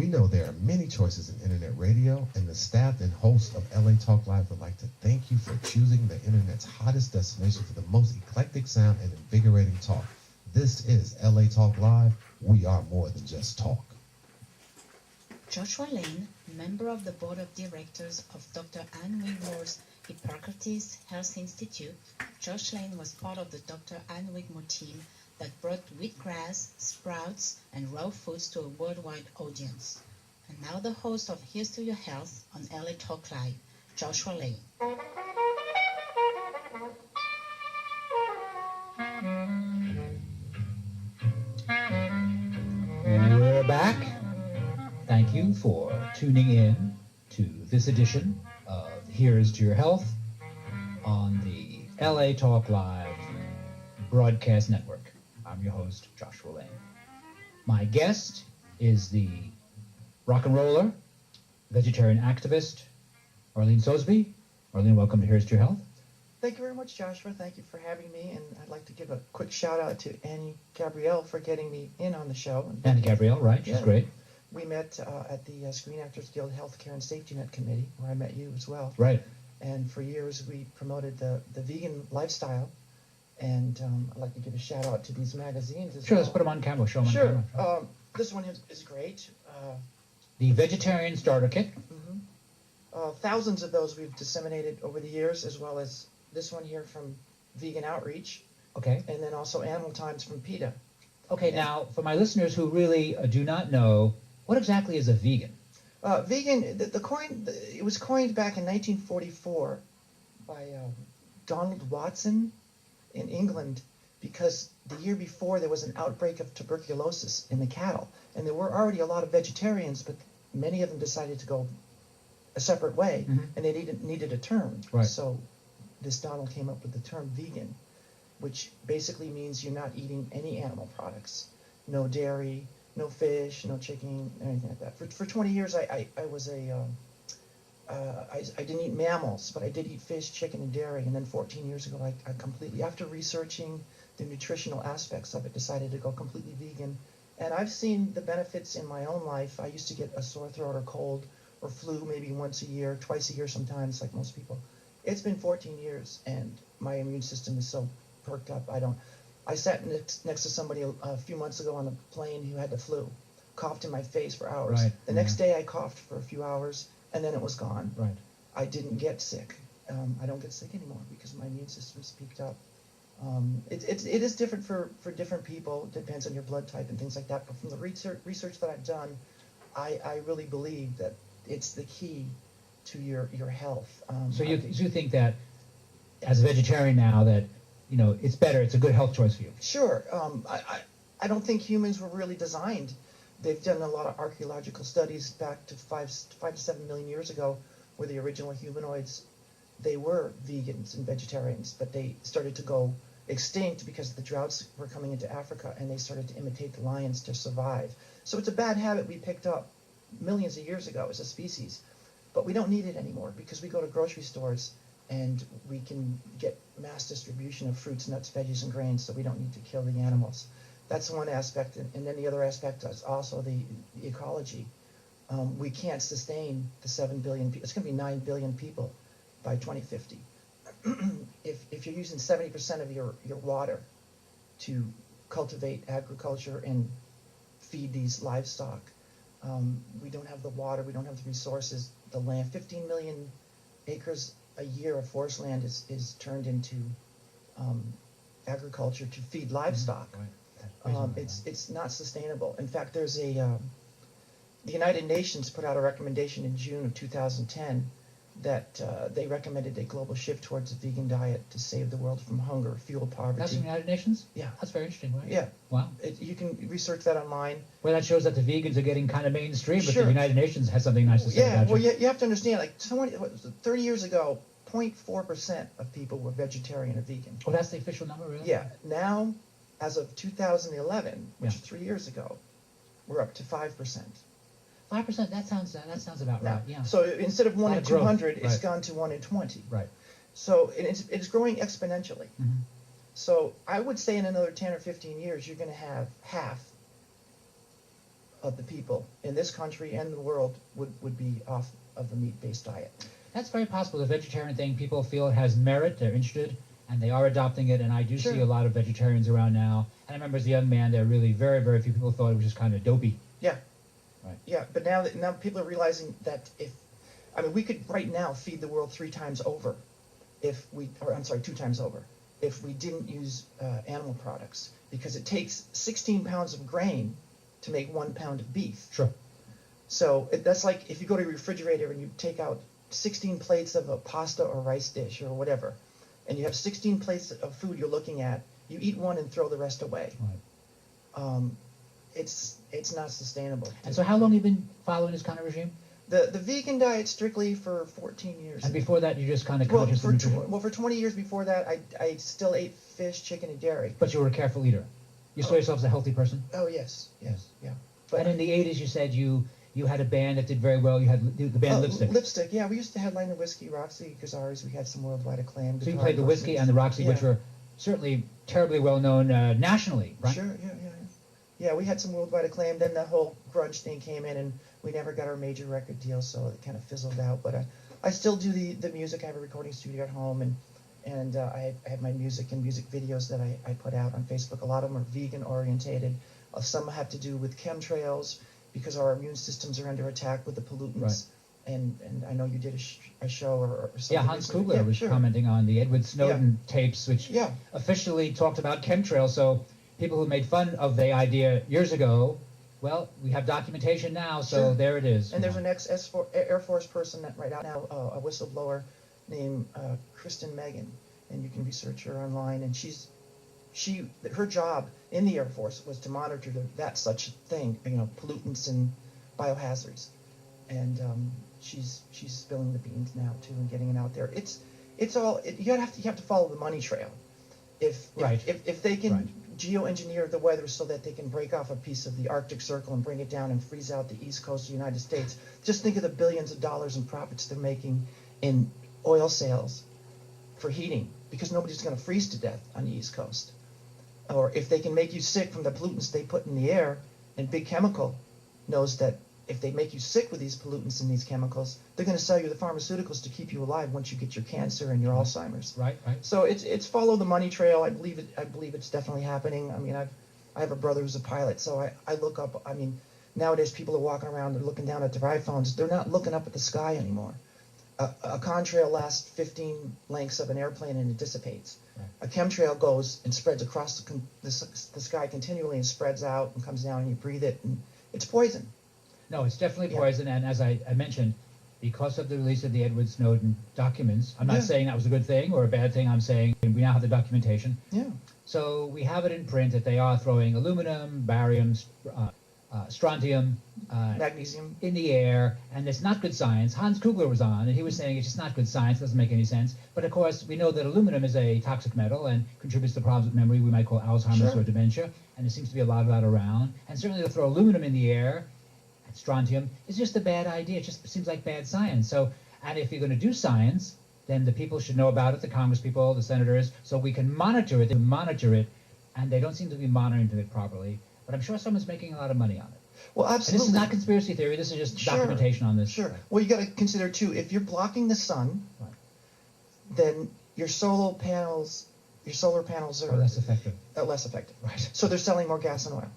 know there are many choices in internet radio, and the staff and hosts of LA Talk Live would like to thank you for choosing the internet's hottest destination for the most eclectic sound and invigorating talk. This is LA Talk Live. We are more than just talk. Joshua Lane, member of the board of directors of Dr. Ann Wigmore's Hippocrates Health Institute, Josh Lane was part of the Dr. Ann Wigmore team that brought wheatgrass, sprouts, and raw foods to a worldwide audience. And now the host of Here's to Your Health on LA Talk Live, Joshua Lane. We're back. Thank you for tuning in to this edition of Here's to Your Health on the LA Talk Live broadcast network. I'm your host, Joshua Lane. My guest is the rock and roller, vegetarian activist, Marlene Sosebee. Marlene, welcome to Here's to Your Health. Thank you very much, Joshua. Thank you for having me, and I'd like to give a quick shout out to Annie Gabrielle for getting me in on the show. Annie Gabrielle, right? She's great. We met at the Screen Actors Guild Healthcare and Safety Net Committee, where I met you as well. Right. And for years, we promoted the vegan lifestyle. And I'd like to give a shout out to these magazines as Sure, well. let's put them on camera. Show them Sure. on camera. This one is great. The Vegetarian Starter Kit. Thousands of those we've disseminated over the years, as well as this one here from Vegan Outreach. Okay. And then also Animal Times from PETA. Okay, now, for my listeners who really do not know, what exactly is a vegan? Vegan, it was coined back in 1944 by Donald Watson in England, because the year before there was an outbreak of tuberculosis in the cattle, and there were already a lot of vegetarians, but many of them decided to go a separate way, and they needed a term. Right. So this Donald came up with the term vegan, which basically means you're not eating any animal products, no dairy, no fish, no chicken, anything like that. For 20 years, I was I didn't eat mammals, but I did eat fish, chicken, and dairy. And then 14 years ago, I completely, after researching the nutritional aspects of it, decided to go completely vegan. And I've seen the benefits in my own life. I used to get a sore throat or cold or flu maybe once a year, twice a year sometimes, like most people. It's been 14 years, and my immune system is so perked up. I sat next to somebody a few months ago on a plane who had the flu, coughed in my face for hours. Right. The next day I coughed for a few hours, and then it was gone. Right. I didn't get sick. I don't get sick anymore because my immune system's peaked up. It is different for different people. It depends on your blood type and things like that. But from the research that I've done, I really believe that it's the key to your health. So you think that, as a vegetarian now, that it's better, it's a good health choice for you? Sure. I don't think humans were really designed. They've done a lot of archaeological studies back to 5 to 7 million years ago, where the original humanoids, they were vegans and vegetarians, but they started to go extinct because the droughts were coming into Africa, and they started to imitate the lions to survive. So it's a bad habit we picked up millions of years ago as a species, but we don't need it anymore because we go to grocery stores and we can get mass distribution of fruits, nuts, veggies, and grains, so we don't need to kill the animals. That's one aspect, and then the other aspect is also the ecology. We can't sustain the 7 billion people. It's going to be 9 billion people by 2050. If you're using 70% of your water to cultivate agriculture and feed these livestock, we don't have the water, we don't have the resources, the land. 15 million acres a year of forest land is turned into agriculture to feed livestock. Right. It's not sustainable. In fact, there's the United Nations put out a recommendation in June of 2010 that they recommended a global shift towards a vegan diet to save the world from hunger, fuel poverty. That's the United Nations? Yeah. That's very interesting, right? Yeah. Wow. You can research that online. Well, that shows that the vegans are getting kind of mainstream, but Sure. the United Nations has something nice to say Yeah, about well, you. you have to understand, 30 years ago, 0.4% of people were vegetarian or vegan. Oh, that's the official number, really? Yeah. Now, as of 2011, which Yeah. is 3 years ago, we're up to 5%. 5%, that sounds about right, yeah. So instead of 1 Lot in of growth, 200, it's right. gone to 1 in 20. Right. So it's growing exponentially. Mhm. So I would say in another 10 or 15 years, you're going to have half of the people in this country and the world would be off of a meat-based diet. That's very possible. The vegetarian thing, people feel it has merit, they're interested, and they are adopting it, and I do Sure. see a lot of vegetarians around now. And I remember as a young man, there were really very, very few people thought it was just kind of dopey. Yeah. Right. Yeah, but now people are realizing that we could right now feed the world 3 times over two times over, if we didn't use animal products, because it takes 16 pounds of grain to make 1 pound of beef. Sure. So that's like if you go to your refrigerator and you take out 16 plates of a pasta or rice dish or whatever, and you have 16 plates of food you're looking at, you eat one and throw the rest away. Right. It's not sustainable. And so how long have you been following this kind of regime? The vegan diet strictly for 14 years. And before that, you just kind of Well, conscious of nutrition? for 20 years before that, I still ate fish, chicken, and dairy. But you were a careful eater. You saw yourself as a healthy person? Oh, yes, yeah. But, And in the 80s, you said you had a band that did very well. You had the band Lipstick. Lipstick, yeah. We used to headline the Whiskey, Roxy, Guitars. We had some worldwide acclaim. So you played the Whiskey and the Roxy, which were certainly terribly well known nationally, right? Sure, yeah. Yeah, we had some worldwide acclaim. Then the whole grunge thing came in, and we never got our major record deal, so it kind of fizzled out. But I still do the music. I have a recording studio at home, and I have my music and music videos that I put out on Facebook. A lot of them are vegan orientated. Some have to do with chemtrails because our immune systems are under attack with the pollutants. Right. And I know you did a show or something. Yeah, Hans recently. Kugler was commenting on the Edward Snowden tapes, which Yeah. officially talked about chemtrails. So people who made fun of the idea years ago, well, we have documentation now, so Sure. there it is. And there's an ex-Air Force person that right out now, a whistleblower named Kristen Megan, and you can research her online. And her job in the Air Force was to monitor that such thing, pollutants and biohazards. And she's spilling the beans now too and getting it out there. You have to follow the money trail. If they can geoengineer the weather so that they can break off a piece of the Arctic Circle and bring it down and freeze out the east coast of the United States, just think of the billions of dollars in profits they're making in oil sales for heating, because nobody's going to freeze to death on the east coast. Or if they can make you sick from the pollutants they put in the air, and Big Chemical knows that if they make you sick with these pollutants and these chemicals, they're going to sell you the pharmaceuticals to keep you alive once you get your cancer and your Alzheimer's. Right. So it's follow the money trail. I believe it's definitely happening. I mean, I have a brother who's a pilot, so I look up. I mean, nowadays people are walking around, they're looking down at their iPhones. They're not looking up at the sky anymore. A contrail lasts 15 lengths of an airplane and it dissipates. Right. A chemtrail goes and spreads across the sky continually and spreads out and comes down and you breathe it, and it's poison. No, it's definitely poison, and as I mentioned, because of the release of the Edward Snowden documents, I'm not saying that was a good thing or a bad thing, I'm saying we now have the documentation. Yeah. So we have it in print that they are throwing aluminum, barium, strontium, Magnesium. in the air, and it's not good science. Hans Kugler was on, and he was saying it's just not good science, doesn't make any sense. But of course, we know that aluminum is a toxic metal and contributes to problems with memory we might call Alzheimer's or dementia, and there seems to be a lot of that around. And certainly to throw aluminum in the air, and strontium, is just a bad idea. It just seems like bad science. So, and if you're going to do science, then the people should know about it, the Congress people, the senators, so we can monitor it, and they don't seem to be monitoring it properly. But I'm sure someone's making a lot of money on it. Well, absolutely. And this is not conspiracy theory. This is just documentation on this. Sure. Well, you got to consider too, if you're blocking the sun, then your solar panels are less effective. Less effective. Right. So they're selling more gas and oil.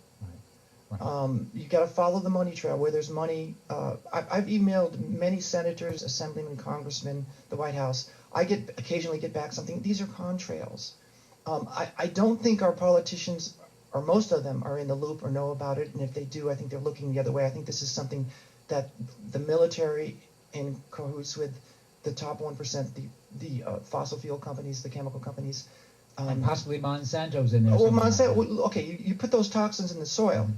Right. You got to follow the money trail where there's money. I've emailed many senators, assemblymen, congressmen, the White House. I occasionally get back something. These are contrails. I don't think our politicians, or most of them, are in the loop or know about it. And if they do, I think they're looking the other way. I think this is something that the military, in cahoots with the top 1%, the fossil fuel companies, the chemical companies. And possibly Monsanto's in there. Well, Monsanto, okay, you put those toxins in the soil,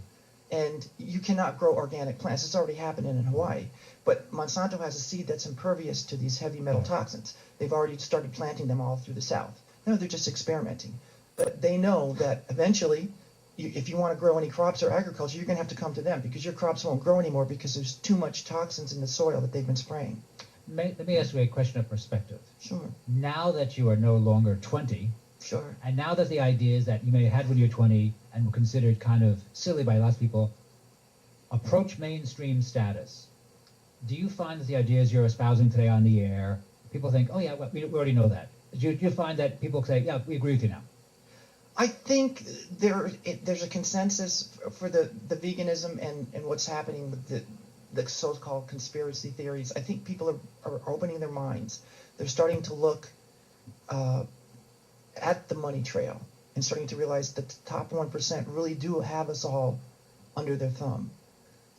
and you cannot grow organic plants. It's already happening in Hawaii. But Monsanto has a seed that's impervious to these heavy metal toxins. They've already started planting them all through the South. No, they're just experimenting. But they know that eventually, if you want to grow any crops or agriculture, you're going to have to come to them, because your crops won't grow anymore because there's too much toxins in the soil that they've been spraying. Let me ask you a question of perspective. Sure. Now that you are no longer 20, Sure. and now that the ideas that you may have had when you're 20 and were considered kind of silly by lots of people approach mainstream status, do you find that the ideas you're espousing today on the air, people think, oh yeah, well, we already know that? Do you find that people say, yeah, we agree with you now? I think there's a consensus for the veganism and what's happening with the so-called conspiracy theories. I think people are opening their minds. They're starting to look at the money trail and starting to realize that the top 1% really do have us all under their thumb.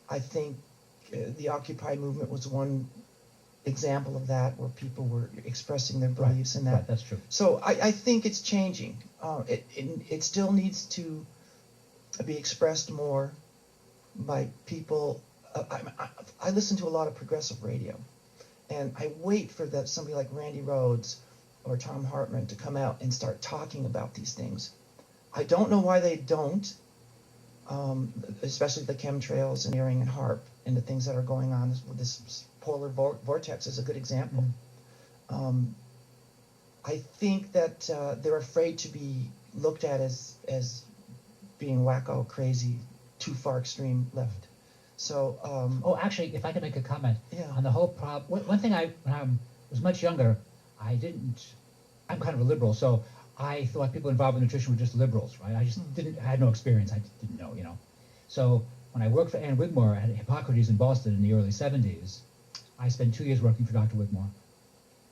I think the Occupy movement was one example of that, where people were expressing their beliefs in that. Right, that's true. So I think it's changing. It still needs to be expressed more by people. I listen to a lot of progressive radio, and I wait for somebody like Randy Rhoads or Tom Hartman to come out and start talking about these things. I don't know why they don't, especially the chemtrails and Earring and HARP and the things that are going on with this polar vortex is a good example. Mm-hmm. I think that they're afraid to be looked at as being wacko, crazy, too far extreme left. So, actually, if I could make a comment yeah. on the whole problem. One thing when I was much younger, I'm kind of a liberal, so I thought people involved in nutrition were just liberals, right? I just I had no experience. I just didn't know, So when I worked for Ann Wigmore at Hippocrates in Boston in the early 70s, I spent 2 years working for Dr. Wigmore,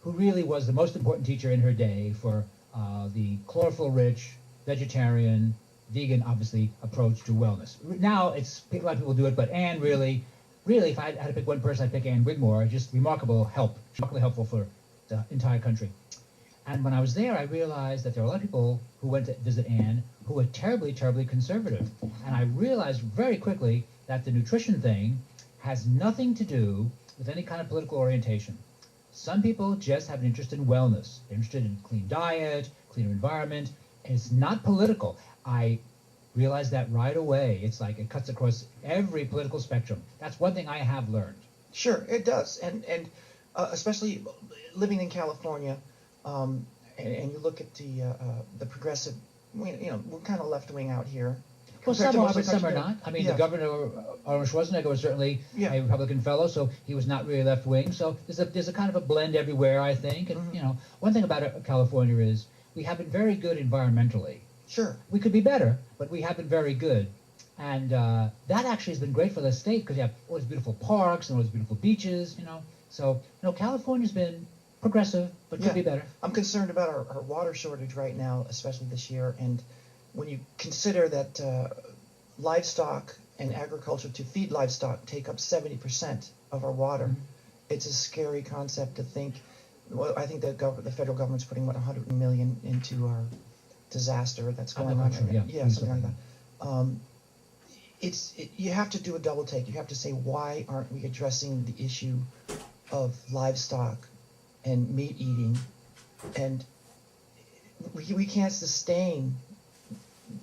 who really was the most important teacher in her day for the chlorophyll-rich, vegetarian, vegan, obviously, approach to wellness. Now, a lot of people do it, but Ann really, if I had to pick one person, I'd pick Ann Wigmore. Just remarkably helpful for the entire country. And when I was there, I realized that there were a lot of people who went to visit Ann who were terribly, terribly conservative. And I realized very quickly that the nutrition thing has nothing to do with any kind of political orientation. Some people just have an interest in wellness. They're interested in clean diet, cleaner environment, and it's not political. I realized that right away. It's like it cuts across every political spectrum. That's one thing I have learned. Sure, it does. And especially living in California, and you look at the progressive, we're kind of left-wing out here. Well, some are, but some are not. I mean, the governor, Arnold Schwarzenegger, was certainly a Republican fellow, so he was not really left-wing. So there's a kind of a blend everywhere, I think. And, one thing about California is we have been very good environmentally. Sure. We could be better, but we have been very good. And that actually has been great for the state because you have all these beautiful parks and all these beautiful beaches, So, California's been progressive, but could be better. I'm concerned about our water shortage right now, especially this year. And when you consider that livestock and agriculture to feed livestock take up 70% of our water, it's a scary concept to think. Well, I think the federal government's putting, $100 million into our disaster that's going on right now. Yeah, something like that. You have to do a double take. You have to say, why aren't we addressing the issue of livestock and meat eating? And we can't sustain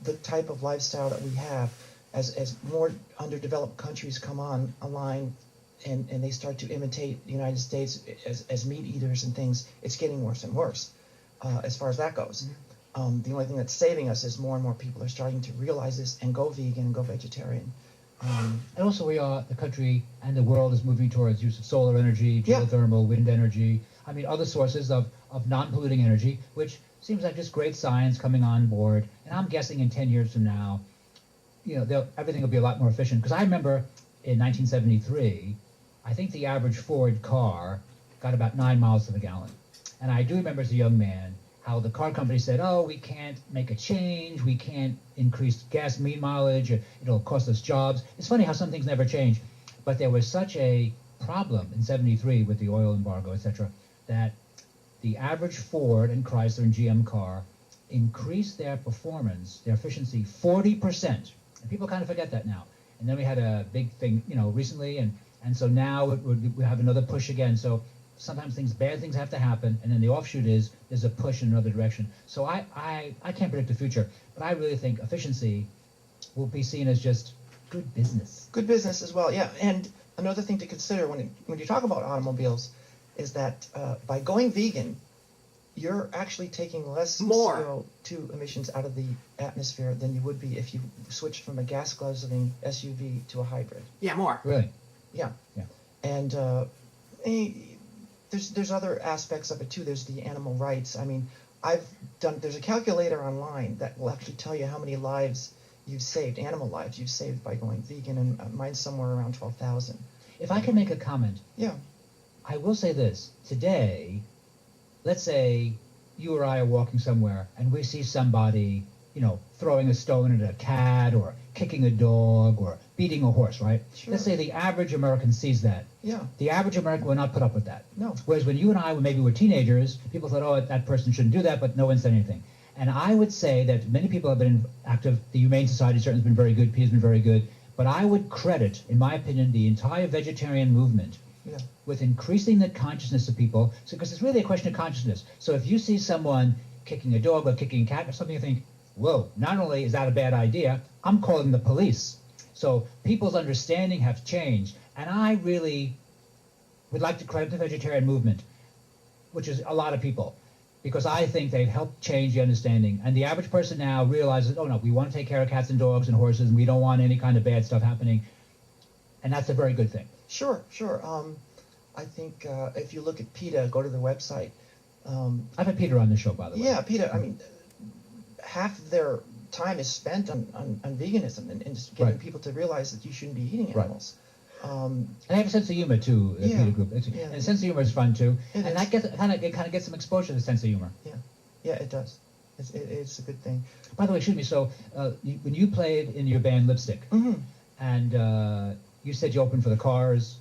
the type of lifestyle that we have as more underdeveloped countries come online and they start to imitate the United States as meat eaters and things. It's getting worse and worse as far as that goes. The only thing that's saving us is more and more people are starting to realize this and go vegan and go vegetarian. And also the country and the world is moving towards use of solar energy, geothermal, wind energy. I mean, other sources of non-polluting energy, which seems like just great science coming on board. And I'm guessing in 10 years from now, everything will be a lot more efficient. Because I remember in 1973, I think the average Ford car got about 9 miles to the gallon. And I do remember as a young man how the car company said, we can't make a change, we can't increase gas mean mileage, it'll cost us jobs. It's funny how some things never change. But there was such a problem in 73 with the oil embargo, etc., that the average Ford and Chrysler and GM car increased their performance, their efficiency, 40%. And people kind of forget that now. And then we had a big thing, recently, and so now we have another push again. So sometimes bad things have to happen, and then the offshoot is there's a push in another direction. So I can't predict the future, but I really think efficiency will be seen as just good business. Good business as well, yeah. And another thing to consider when you talk about automobiles is that by going vegan, you're actually taking less More. CO2 emissions out of the atmosphere than you would be if you switched from a gas guzzling SUV to a hybrid. Yeah, more. Really? Yeah. Yeah. And there's other aspects of it too. There's the animal rights. I mean, there's a calculator online that will actually tell you how many lives you've saved, animal lives you've saved by going vegan, and mine's somewhere around 12,000. If I can make a comment, Yeah. I will say this. Today, let's say you or I are walking somewhere and we see somebody, throwing a stone at a cat or kicking a dog or beating a horse, right? Sure. Let's say the average American sees that. Yeah. The average American will not put up with that. No. Whereas when you and I maybe were teenagers, people thought, oh, that person shouldn't do that, but no one said anything. And I would say that many people have been active. The Humane Society certainly has been very good. PETA has been very good. But I would credit, in my opinion, the entire vegetarian movement with increasing the consciousness of people. Because it's really a question of consciousness. So if you see someone kicking a dog or kicking a cat or something, you think, whoa, not only is that a bad idea, I'm calling the police. So people's understanding has changed. And I really would like to credit the vegetarian movement, which is a lot of people, because I think they've helped change the understanding. And the average person now realizes, oh no, we want to take care of cats and dogs and horses, and we don't want any kind of bad stuff happening. And that's a very good thing. Sure. I think if you look at PETA, go to the website. I've had PETA on the show, by the way. Yeah, PETA, I mean, half of their time is spent on veganism and just getting people to realize that you shouldn't be eating animals. And they have a sense of humor too, the PETA group. And a sense of humor is fun too. That kind of gets some exposure to the sense of humor. Yeah, it does. It's a good thing. By the way, excuse me, so when you played in your band Lipstick, and you said you opened for the Cars,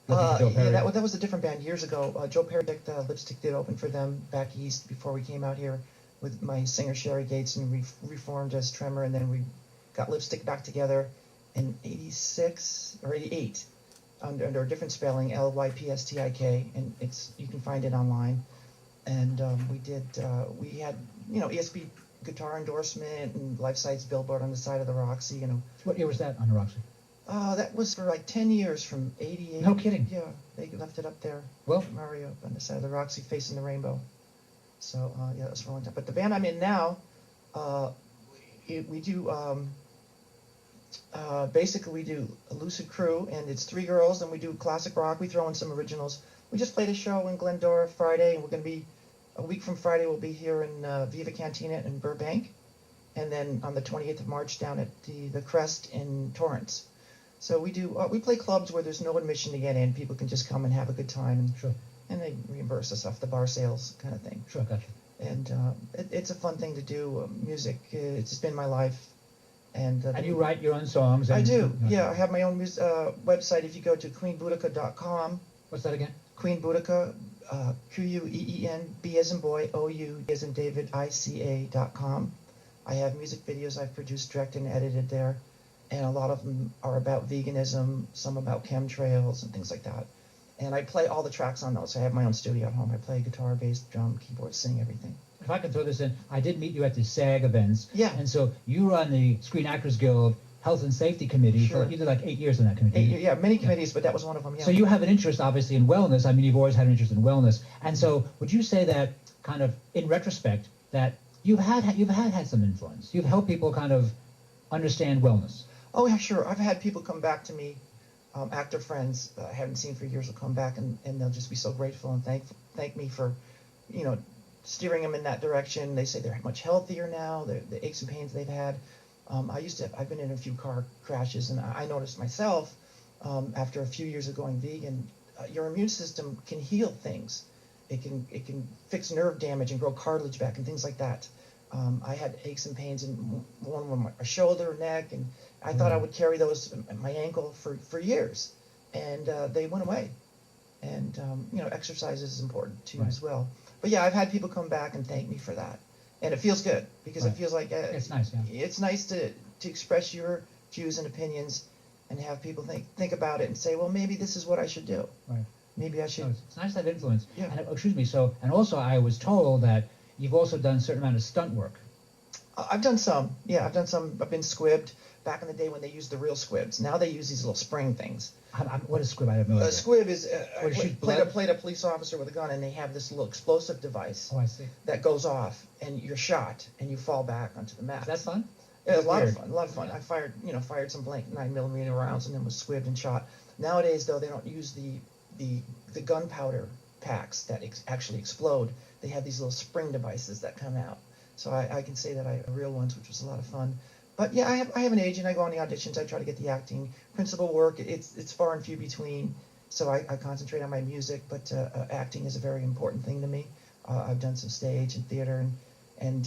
that was a different band years ago. Joe Perry, Lipstick did open for them back east before we came out here with my singer Sherry Gates, and we reformed as Tremor, and then we got Lipstick back together in 86 or 88 under a different spelling, Lypstik, and you can find it online. And we had ESP guitar endorsement and life-size billboard on the side of the Roxy. What year was that on the Roxy? That was for like 10 years, from 88. No kidding. Yeah, they left it up there. Well, Mario up on the side of the Roxy facing the rainbow. So that was for a long time. But the band I'm in now, we do basically we do a Lucid Crew, and it's 3 girls, and we do classic rock. We throw in some originals. We just played a show in Glendora Friday, and we're going to be a week from Friday. We'll be here in Viva Cantina in Burbank, and then on the 28th of March down at the Crest in Torrance. So we do we play clubs where there's no admission to get in. People can just come and have a good time, and they reimburse us off the bar sales kind of thing. Sure, gotcha. And it's a fun thing to do. Music, it's just been my life. And you write your own songs? I do. Yeah, I have my own website. If you go to queenboudica.com. What's that again? Queen Boudica, Queen, B as in boy, OU as in David, ICA.com. I have music videos I've produced, directed, and edited there. And a lot of them are about veganism, some about chemtrails and things like that. And I play all the tracks on those. I have my own studio at home. I play guitar, bass, drum, keyboard, sing, everything. If I can throw this in, I did meet you at the SAG events. Yeah. And so you run the Screen Actors Guild Health and Safety Committee. Sure. You did like 8 years in that committee. Many committees, but that was one of them, yeah. So you have an interest, obviously, in wellness. I mean, you've always had an interest in wellness. And so would you say that kind of, in retrospect, that you've had some influence? You've helped people kind of understand wellness? Oh, yeah, sure. I've had people come back to me, actor friends I haven't seen for years will come back, and they'll just be so grateful and thank me for, steering them in that direction. They say they're much healthier now, the aches and pains they've had. I've been in a few car crashes, and I noticed myself, after a few years of going vegan, your immune system can heal things. It can fix nerve damage and grow cartilage back and things like that. I had aches and pains in one with my shoulder, neck, and I thought I would carry those in my ankle for years, and they went away. And exercise is important too as well. But yeah, I've had people come back and thank me for that, and it feels good because it feels like it's nice. Yeah. It's nice to express your views and opinions, and have people think about it and say, well, maybe this is what I should do. Right. Maybe I should. No, it's nice to have influence. Yeah. And, excuse me. So, and also, I was told that you've also done a certain amount of stunt work. I've done some. Yeah, I've done some. I've been squibbed. back in the day when they used the real squibs. Now they use these little spring things. What is squib? I have no idea. A squib is Played a police officer with a gun, and they have this little explosive device Oh, I see. that goes off, and you're shot, and you fall back onto the mat. Is that fun? Yeah, That's a lot weird. of fun. A lot of fun. Yeah. I fired some blank 9mm rounds, and then was squibbed and shot. Nowadays, though, they don't use the gunpowder packs that actually explode. They have these little spring devices that come out. So I can say that I have real ones, which was a lot of fun. But yeah, I have an agent. I go on the auditions. I try to get the acting. Principal work, it's far and few between. So I concentrate on my music, but acting is a very important thing to me. I've done some stage and theater, and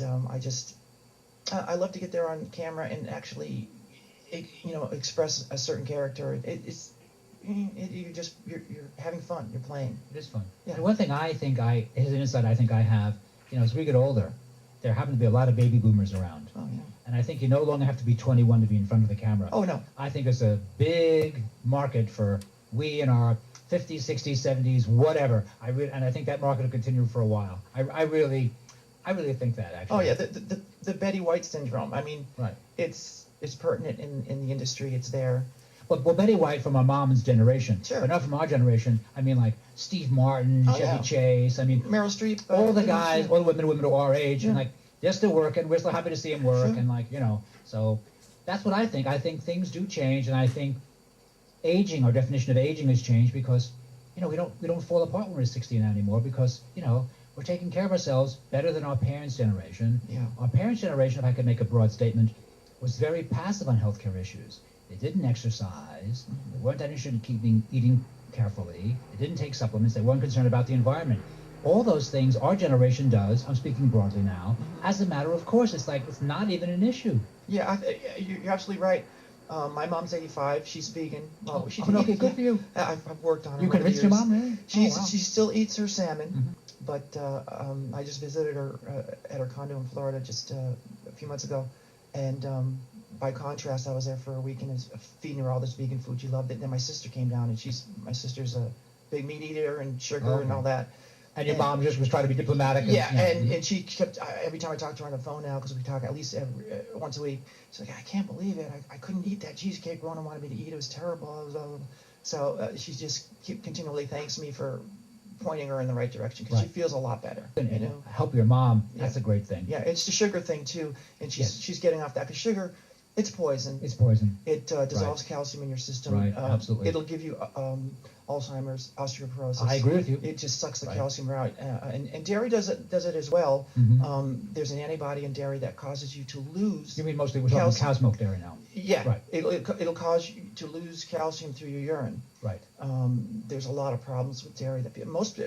I love to get there on camera and actually, express a certain character. You're having fun. You're playing. It is fun. Yeah. And one thing here's an insight I think I have, as we get older, there happen to be a lot of baby boomers around. Oh yeah. And I think you no longer have to be 21 to be in front of the camera. Oh no. I think there's a big market for we in our 50s, 60s, 70s, whatever. And I think that market will continue for a while. I really think that, actually. Oh yeah, the Betty White syndrome. I mean, Right. it's pertinent in the industry. It's there. Well, Betty White from our mom's generation, Sure. but not from our generation. I mean, like Steve Martin, Oh, Chevy yeah. Chase. I mean, Meryl Streep. all the guys, all the women of our age, and Yeah. like they're still working. We're still happy to see them work, Sure. and so that's what I think. I think things do change, and I think aging, our definition of aging, has changed because we don't fall apart when we're 60 now anymore because we're taking care of ourselves better than our parents' generation. Yeah. Our parents' generation, if I could make a broad statement, was very passive on healthcare issues. They didn't exercise. They weren't that interested in eating carefully. They didn't take supplements. They weren't concerned about the environment. All those things our generation does, I'm speaking broadly now, as a matter of course. It's like it's not even an issue. Yeah, you're absolutely right. My mom's 85. She's vegan. Well, Okay, good for you. I've worked on her. You over the convinced your years. mom, really? She still eats her salmon, Mhm. but I just visited her at her condo in Florida just a few months ago, and by contrast, I was there for a week and was feeding her all this vegan food. She loved it. And then my sister came down, and my sister's a big meat eater and sugar and all that. And your mom just was trying to be diplomatic. And she kept, every time I talk to her on the phone now, because we talk at least once a week, she's like, I can't believe it. I couldn't eat that cheesecake Rona wanted me to eat. It was terrible. So she just continually thanks me for pointing her in the right direction because she feels a lot better. And help your mom. That's a great thing. Yeah, it's the sugar thing too, and she's getting off that because sugar, it's poison. It's poison. It dissolves calcium in your system. Right, absolutely. It'll give you Alzheimer's, osteoporosis. I agree with you. It just sucks the calcium out, and dairy does it as well. Mhm. There's an antibody in dairy that causes you to lose. You mean mostly we're talking calcium. cow's milk dairy now? Yeah, Right. It'll cause you to lose calcium through your urine. Right. There's a lot of problems with dairy that most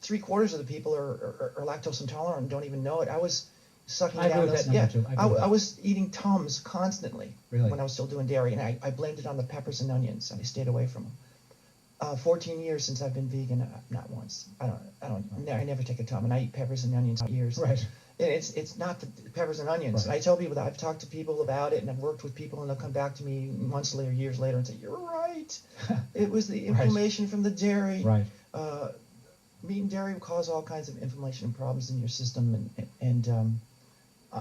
3/4 of the people are lactose intolerant and don't even know it. I was sucking I agree down with those. that number too. I was eating Tums constantly Really? when I was still doing dairy, and I blamed it on the peppers and onions, and I stayed away from them. 14 years since I've been vegan, not once. I never take a Tum, and I eat peppers and onions for years. Right. And it's not the peppers and onions. Right. I tell people that I've talked to people about it, and I've worked with people, and they'll come back to me months later, years later, and say, "You're right. It was the inflammation from the dairy." Right. Meat and dairy will cause all kinds of inflammation and problems in your system, and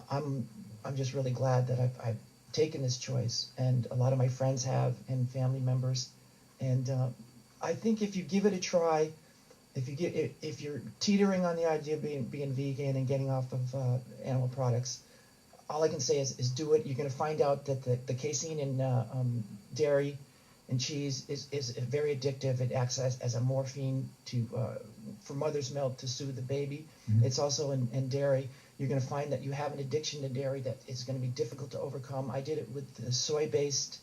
I'm just really glad that I've taken this choice, and a lot of my friends have, and family members, and I think if you give it a try, if you're teetering on the idea of being vegan and getting off of animal products, all I can say is do it. You're going to find out that the casein in dairy and cheese is very addictive. It acts as a morphine for mother's milk to soothe the baby. Mhm. It's also in dairy. You're going to find that you have an addiction to dairy that is going to be difficult to overcome. I did it with the soy-based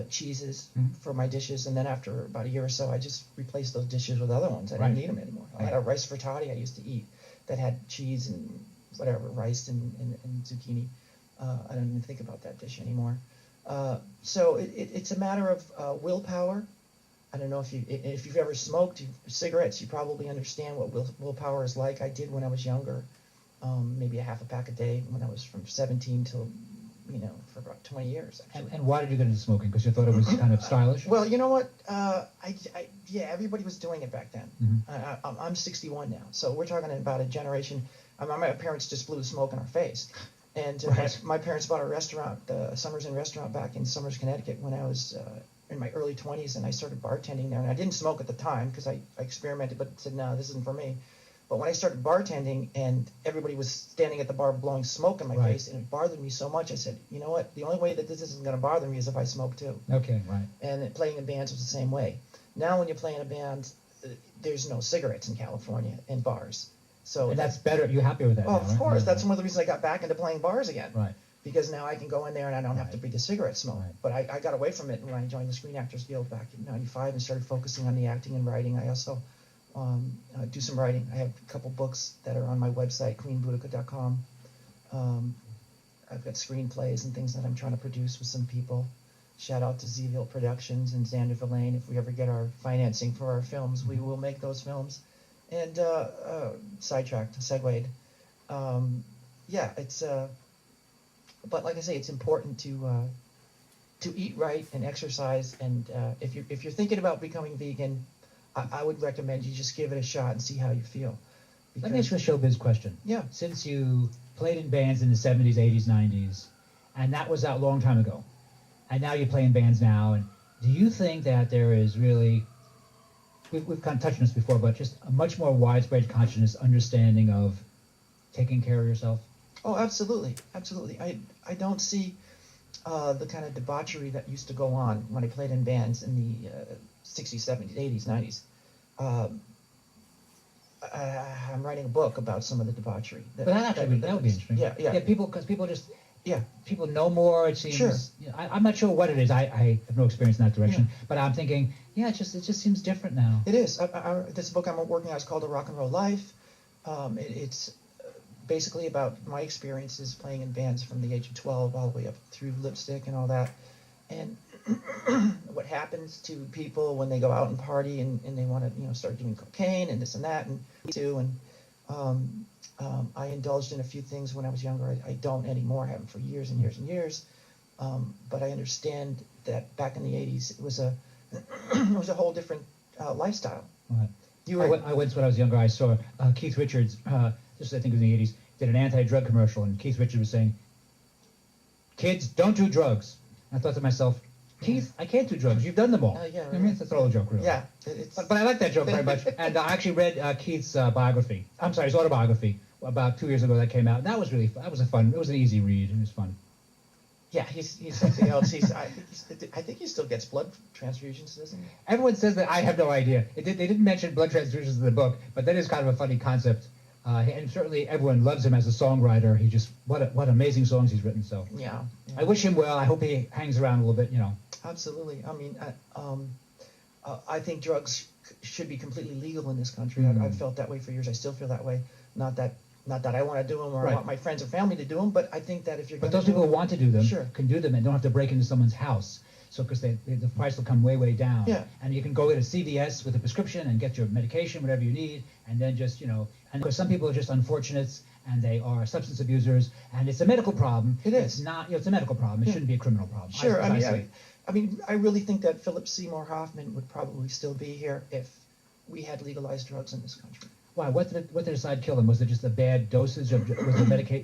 cheeses for my dishes, and then after about a year or so, I just replaced those dishes with other ones. I didn't need them anymore. I had a rice frittata I used to eat that had cheese and whatever, rice and zucchini. I don't even think about that dish anymore. So it's a matter of willpower. I don't know if you've ever smoked cigarettes, you probably understand what willpower is like. I did when I was younger, maybe a half a pack a day when I was from 17 till, for about 20 years. Actually. And why did you get into smoking? Because you thought it was kind of stylish? Well, you know what? Everybody was doing it back then. Mm-hmm. I'm 61 now, so we're talking about a generation. My parents just blew the smoke in our face. And Right. my parents bought a restaurant, the Summers Inn restaurant, back in Somers, Connecticut, when I was in my early 20s, and I started bartending there. And I didn't smoke at the time because I experimented, but said, no, this isn't for me. But when I started bartending and everybody was standing at the bar blowing smoke in my Right. face, and it bothered me so much, I said, you know what? The only way that this isn't going to bother me is if I smoke too. Okay, right. And playing in bands was the same way. Now when you play in a band, there's no cigarettes in California in bars. So And that's better. You're happy with that? Oh, now, of right? course. Yeah, That's right. one of the reasons I got back into playing bars again. Right. Because now I can go in there and I don't have to Right. breathe the cigarette smoke. Right. But I got away from it when I joined the Screen Actors Guild back in '95 and started focusing on the acting and writing. I also do some writing. I have a couple books that are on my website, queenboudica.com. I've got screenplays and things that I'm trying to produce with some people. Shout out to Zeville Productions and Xander Villain. If we ever get our financing for our films, we will make those films. And segued. Yeah, it's but like I say, it's important to eat right and exercise. And if you're thinking about becoming vegan, I would recommend you just give it a shot and see how you feel. Let me ask you a showbiz question. Yeah. Since you played in bands in the 70s, 80s, 90s, and that was out a long time ago, and now you play in bands now, and do you think that there is really, we've kind of touched on this before, but just a much more widespread consciousness, understanding of taking care of yourself? Oh, absolutely, absolutely. I don't see the kind of debauchery that used to go on when I played in bands in the 60s, 70s, 80s, 90s. I'm writing a book about some of the debauchery. But that would be interesting. Yeah. Because people just, Yeah. people know more, it seems. Sure. You know, I'm not sure what it is. I have no experience in that direction, but I'm thinking, yeah, it just seems different now. It is. This book I'm working on is called A Rock and Roll Life. It's basically about my experiences playing in bands from the age of 12 all the way up through Lipstick and all that. And what happens to people when they go out and party and they want to start doing cocaine and this and that and too. And I indulged in a few things when I was younger. I don't anymore. I haven't for years and years and years. But I understand that back in the 80s it was a whole different lifestyle. Right. I when I was younger, I saw Keith Richards, just I think it was in the 80s, did an anti-drug commercial, and Keith Richards was saying, kids, don't do drugs. And I thought to myself, Keith, I can't do drugs. You've done them all. Yeah, I mean, that's an old joke, really. Yeah. But I like that joke very much. And I actually read Keith's biography. I'm sorry, his autobiography about 2 years ago that came out. And that was really fun. It was an easy read. It was fun. Yeah, he's something else. I think he still gets blood transfusions, doesn't he? Everyone says that. I have no idea. They didn't mention blood transfusions in the book, but that is kind of a funny concept. And certainly everyone loves him as a songwriter. He just, what amazing songs he's written. So Yeah. I wish him well. I hope he hangs around a little bit, Absolutely. I mean, I think drugs should be completely legal in this country. Mm. I've felt that way for years. I still feel that way. Not that I want to do them or Right. I want my friends or family to do them, but I think that if you're But going those people who want to do them Sure. can do them and don't have to break into someone's house. So because the price will come way, way down. Yeah. And you can go to CVS with a prescription and get your medication, whatever you need, and then just, and because some people are just unfortunates and they are substance abusers, and it's a medical problem. It is. It's not, it's a medical problem. It shouldn't be a criminal problem. Sure. as I say. I really think that Philip Seymour Hoffman would probably still be here if we had legalized drugs in this country. Why? What did decide kill him? Was it just a bad dosage of?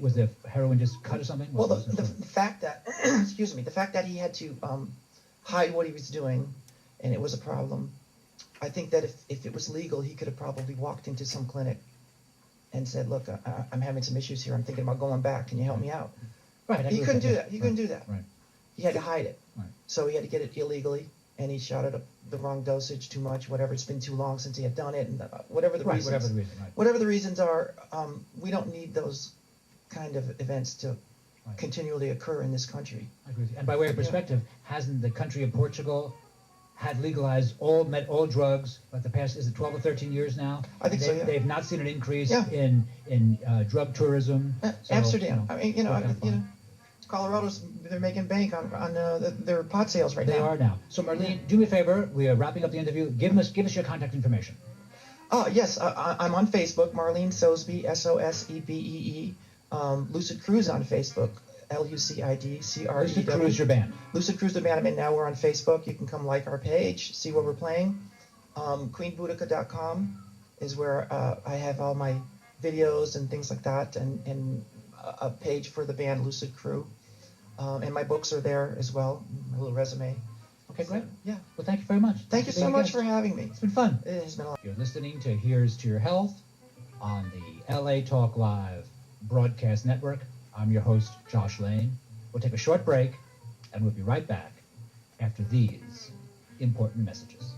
Was the heroin just cut or something? Well, What was the it? fact that, the fact that he had to hide what he was doing, and it was a problem. I think that if it was legal, he could have probably walked into some clinic and said, "Look, I'm having some issues here. I'm thinking about going back. Can you help me out?" Right. I He agree couldn't with do yeah. that. He couldn't do that. Right. He had to hide it. Right. So he had to get it illegally, and he shot it up the wrong dosage, too much, whatever. It's been too long since he had done it, and whatever the Right. reasons. Whatever the reason. Right. Whatever the reasons are, we don't need those kind of events to Right. continually occur in this country. I agree with you. And by way of perspective, hasn't the country of Portugal had legalized all drugs like the past, is it 12 or 13 years now? I think so, yeah. They've not seen an increase Yeah. in drug tourism. So, Amsterdam. it's I mean, working fine. Colorado's, they're making bank on their pot sales right They now. are now. So Marlene, do me a favor. We are wrapping up the interview. Give us your contact information. Yes, I'm on Facebook, Marlene Sosebee, Sosebee. Lucid Cruise on Facebook, LucidCrew. Lucid Cruise, your band. Lucid Cruise the band I'm in now. We're on Facebook. You can come like our page, see what we're playing. QueenBoudica.com is where I have all my videos and things like that, and a page for the band Lucid Crew, and my books are there as well. My little resume. Okay, great. Yeah. Well, thank you very much. Thank you so much for having me. It's been fun. It has been a lot. You're listening to Here's to Your Health on the LA Talk Live broadcast network. I'm your host, Josh Lane. We'll take a short break, and we'll be right back after these important messages.